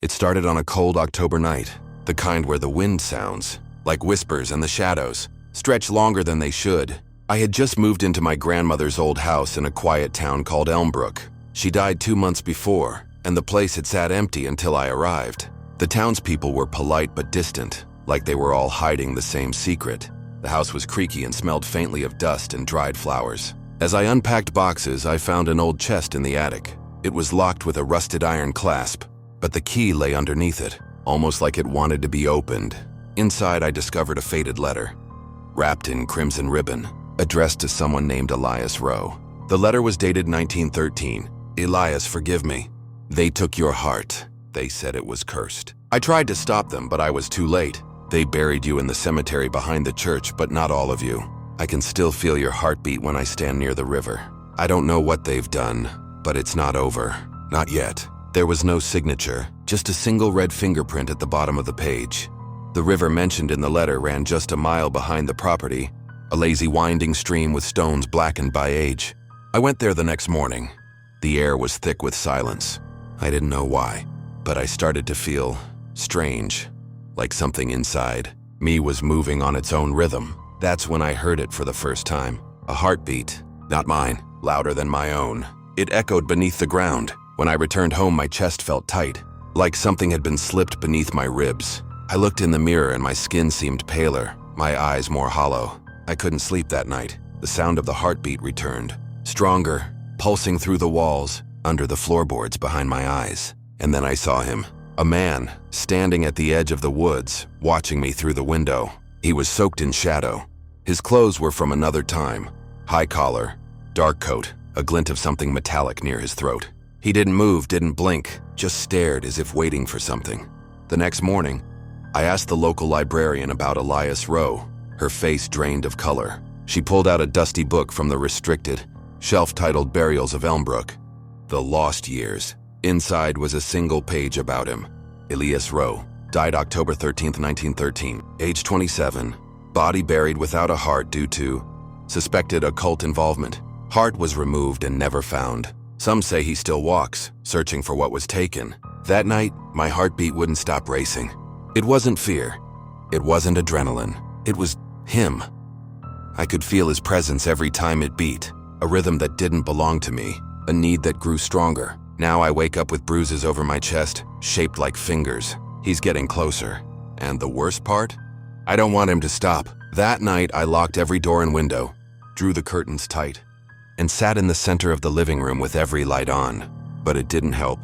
It started on a cold October night, the kind where the wind sounds, like whispers, and the shadows stretch longer than they should. I had just moved into my grandmother's old house in a quiet town called Elmbrook. She died 2 months before, and the place had sat empty until I arrived. The townspeople were polite but distant, like they were all hiding the same secret. The house was creaky and smelled faintly of dust and dried flowers. As I unpacked boxes, I found an old chest in the attic. It was locked with a rusted iron clasp, but the key lay underneath it, almost like it wanted to be opened. Inside, I discovered a faded letter, wrapped in crimson ribbon, addressed to someone named Elias Rowe. The letter was dated 1913. Elias, forgive me. They took your heart. They said it was cursed. I tried to stop them, but I was too late. They buried you in the cemetery behind the church, but not all of you. I can still feel your heartbeat when I stand near the river. I don't know what they've done, but it's not over. Not yet. There was no signature, just a single red fingerprint at the bottom of the page. The river mentioned in the letter ran just a mile behind the property, a lazy winding stream with stones blackened by age. I went there the next morning. The air was thick with silence. I didn't know why, but I started to feel strange, like something inside me was moving on its own rhythm. That's when I heard it for the first time. A heartbeat, not mine, louder than my own. It echoed beneath the ground. When I returned home, my chest felt tight, like something had been slipped beneath my ribs. I looked in the mirror and my skin seemed paler, my eyes more hollow. I couldn't sleep that night. The sound of the heartbeat returned, stronger, pulsing through the walls, under the floorboards behind my eyes. And then I saw him, a man, standing at the edge of the woods, watching me through the window. He was soaked in shadow. His clothes were from another time. High collar, dark coat, a glint of something metallic near his throat. He didn't move, didn't blink, just stared as if waiting for something. The next morning, I asked the local librarian about Elias Rowe. Her face drained of color. She pulled out a dusty book from the restricted shelf titled Burials of Elmbrook, The Lost Years. Inside was a single page about him. Elias Rowe, died October 13, 1913, age 27, body buried without a heart due to suspected occult involvement. Heart was removed and never found. Some say he still walks, searching for what was taken. That night, my heartbeat wouldn't stop racing. It wasn't fear. It wasn't adrenaline. It was him. I could feel his presence every time it beat, a rhythm that didn't belong to me, a need that grew stronger. Now I wake up with bruises over my chest, shaped like fingers. He's getting closer. And the worst part? I don't want him to stop. That night, I locked every door and window, drew the curtains tight, and sat in the center of the living room with every light on. But it didn't help.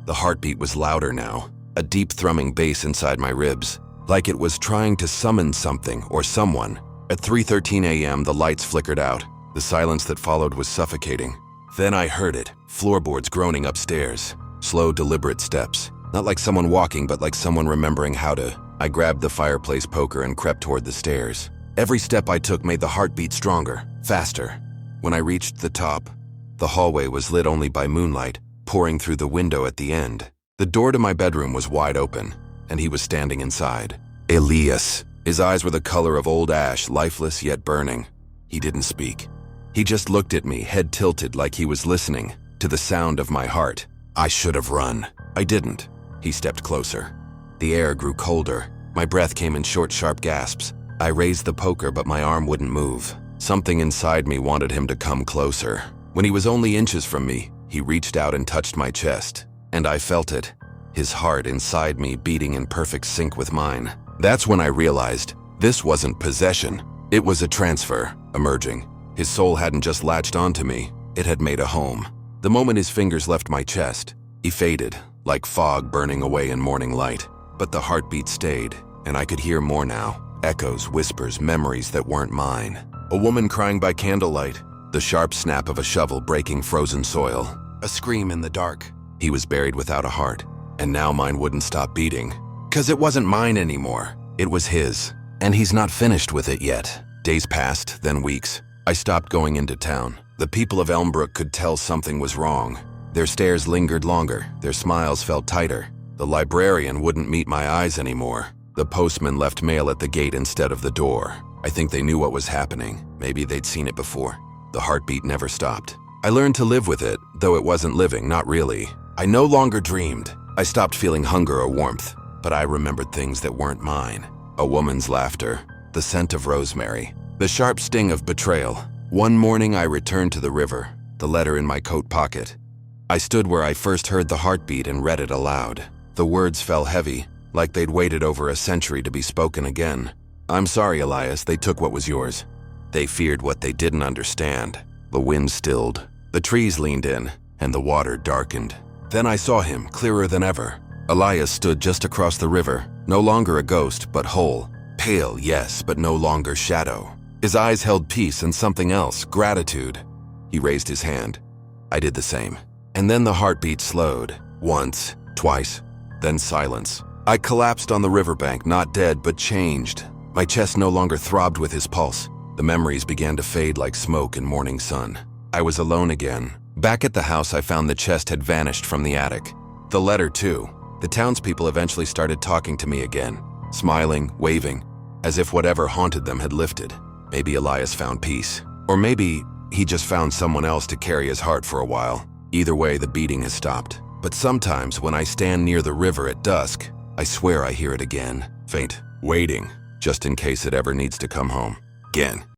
The heartbeat was louder now, a deep thrumming bass inside my ribs, like it was trying to summon something or someone. At 3:13 a.m., the lights flickered out. The silence that followed was suffocating. Then I heard it, floorboards groaning upstairs. Slow, deliberate steps. Not like someone walking, but like someone remembering how to. I grabbed the fireplace poker and crept toward the stairs. Every step I took made the heartbeat stronger, faster. When I reached the top, the hallway was lit only by moonlight, pouring through the window at the end. The door to my bedroom was wide open, and he was standing inside. Elias. His eyes were the color of old ash, lifeless yet burning. He didn't speak. He just looked at me, head tilted like he was listening to the sound of my heart. I should have run. I didn't. He stepped closer. The air grew colder. My breath came in short, sharp gasps. I raised the poker, but my arm wouldn't move. Something inside me wanted him to come closer. When he was only inches from me, he reached out and touched my chest. And I felt it, his heart inside me beating in perfect sync with mine. That's when I realized this wasn't possession. It was a transfer, emerging. His soul hadn't just latched onto me, it had made a home. The moment his fingers left my chest, he faded, like fog burning away in morning light. But the heartbeat stayed, and I could hear more now. Echoes, whispers, memories that weren't mine. A woman crying by candlelight, the sharp snap of a shovel breaking frozen soil. A scream in the dark. He was buried without a heart, and now mine wouldn't stop beating. 'Cause it wasn't mine anymore. It was his, and he's not finished with it yet. Days passed, then weeks. I stopped going into town. The people of Elmbrook could tell something was wrong. Their stares lingered longer, their smiles felt tighter. The librarian wouldn't meet my eyes anymore. The postman left mail at the gate instead of the door. I think they knew what was happening. Maybe they'd seen it before. The heartbeat never stopped. I learned to live with it, though it wasn't living, not really. I no longer dreamed. I stopped feeling hunger or warmth, but I remembered things that weren't mine. A woman's laughter, the scent of rosemary, the sharp sting of betrayal. One morning I returned to the river, the letter in my coat pocket. I stood where I first heard the heartbeat and read it aloud. The words fell heavy, like they'd waited over a century to be spoken again. I'm sorry, Elias, they took what was yours. They feared what they didn't understand. The wind stilled, the trees leaned in, and the water darkened. Then I saw him, clearer than ever. Elias stood just across the river, no longer a ghost, but whole. Pale, yes, but no longer shadow. His eyes held peace and something else, gratitude. He raised his hand. I did the same. And then the heartbeat slowed. Once, twice, then silence. I collapsed on the riverbank, not dead, but changed. My chest no longer throbbed with his pulse. The memories began to fade like smoke in morning sun. I was alone again. Back at the house, I found the chest had vanished from the attic. The letter, too. The townspeople eventually started talking to me again, smiling, waving, as if whatever haunted them had lifted. Maybe Elias found peace. Or maybe he just found someone else to carry his heart for a while. Either way, the beating has stopped. But sometimes when I stand near the river at dusk, I swear I hear it again, faint, waiting, just in case it ever needs to come home. Again.